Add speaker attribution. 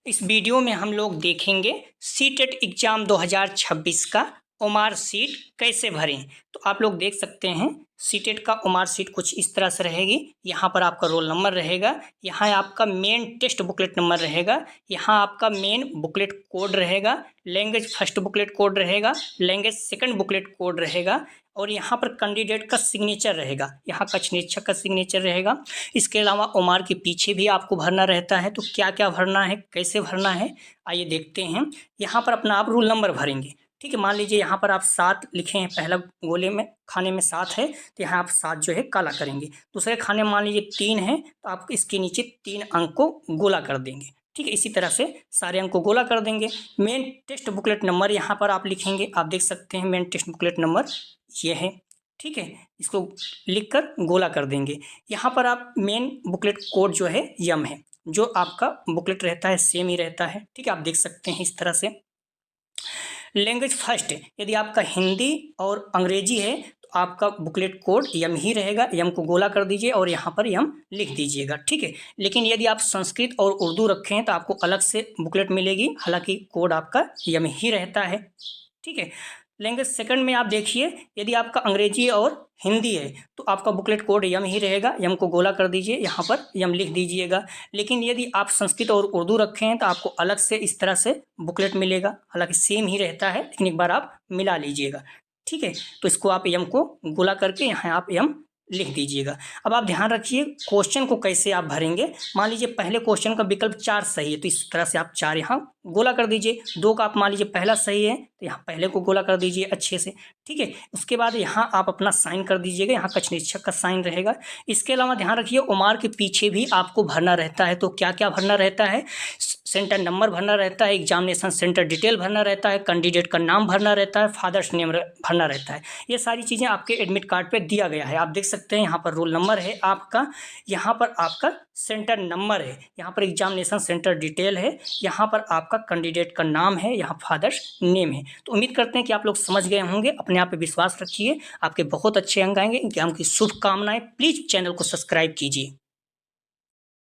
Speaker 1: इस वीडियो में हम लोग देखेंगे सीटेट एग्जाम 2026 का ओमार सीट कैसे भरें। तो आप लोग देख सकते हैं सीटेट का ओमार सीट कुछ इस तरह से रहेगी। यहाँ पर आपका रोल नंबर रहेगा, यहाँ आपका मेन टेस्ट बुकलेट नंबर रहेगा, यहाँ आपका मेन बुकलेट कोड रहेगा, लैंग्वेज फर्स्ट बुकलेट कोड रहेगा, लैंग्वेज सेकंड बुकलेट कोड रहेगा और यहाँ पर कैंडिडेट का सिग्नेचर रहेगा, यहाँ कक्ष निरीक्षक का सिग्नेचर रहेगा। इसके अलावा ओमार के पीछे भी आपको भरना रहता है। तो क्या क्या भरना है, कैसे भरना है, आइए देखते हैं। यहाँ पर अपना आप रोल नंबर भरेंगे। ठीक है, मान लीजिए यहाँ पर आप 7 लिखे हैं, पहला गोले में खाने में 7 है तो यहाँ आप 7 जो है काला करेंगे। दूसरे खाने में मान लीजिए 3 है तो आप इसके नीचे 3 अंक को गोला कर देंगे। ठीक है, इसी तरह से सारे अंक को गोला कर देंगे। मेन टेस्ट बुकलेट नंबर यहाँ पर आप लिखेंगे, आप देख सकते हैं मेन टेस्ट बुकलेट नंबर ये है। ठीक है, इसको लिखकर गोला कर देंगे। यहाँ पर आप मेन बुकलेट कोड जो है यम है, जो आपका बुकलेट रहता है सेम ही रहता है। ठीक है, आप देख सकते हैं इस तरह से। लैंग्वेज फर्स्ट, यदि आपका हिंदी और अंग्रेजी है तो आपका बुकलेट कोड यम ही रहेगा, यम को गोला कर दीजिए और यहाँ पर यम लिख दीजिएगा। ठीक है, लेकिन यदि आप संस्कृत और उर्दू रखे हैं तो आपको अलग से बुकलेट मिलेगी, हालांकि कोड आपका यम ही रहता है। ठीक है, लैंग्वेज सेकंड में आप देखिए, यदि आपका अंग्रेजी और हिंदी है तो आपका बुकलेट कोड यम ही रहेगा, यम को गोला कर दीजिए, यहाँ पर यम लिख दीजिएगा। लेकिन यदि आप संस्कृत और उर्दू रखे हैं तो आपको अलग से इस तरह से बुकलेट मिलेगा, हालांकि सेम ही रहता है, लेकिन एक बार आप मिला लीजिएगा। ठीक है, तो इसको आप यम को गोला करके यहाँ आप यम लिख दीजिएगा। अब आप ध्यान रखिए क्वेश्चन को कैसे आप भरेंगे। मान लीजिए पहले क्वेश्चन का विकल्प 4 सही है तो इस तरह से आप 4 यहाँ गोला कर दीजिए। 2 का आप मान लीजिए पहला सही है तो यहाँ पहले को गोला कर दीजिए अच्छे से। ठीक है, उसके बाद यहाँ आप अपना साइन कर दीजिएगा, यहाँ कक्ष निरीक्षक का साइन रहेगा। इसके अलावा ध्यान रखिए ओमार के पीछे भी आपको भरना रहता है। तो क्या क्या भरना रहता है, सेंटर नंबर भरना रहता है, एग्जामिनेशन सेंटर डिटेल भरना रहता है, कैंडिडेट का नाम भरना रहता है, फादर्स नेम भरना रहता है। ये सारी चीज़ें आपके एडमिट कार्ड पे दिया गया है। आप देख सकते हैं यहाँ पर रोल नंबर है आपका, यहाँ पर आपका सेंटर नंबर है, यहाँ पर एग्जामिनेशन सेंटर डिटेल है, यहाँ पर आपका कैंडिडेट का नाम है, यहाँ फादर्स नेम है। तो उम्मीद करते हैं कि आप लोग समझ गए होंगे। अपने आप पे विश्वास रखिए, आपके बहुत अच्छे अंक आएंगे। एग्जाम की शुभकामनाएं। प्लीज़ चैनल को सब्सक्राइब कीजिए।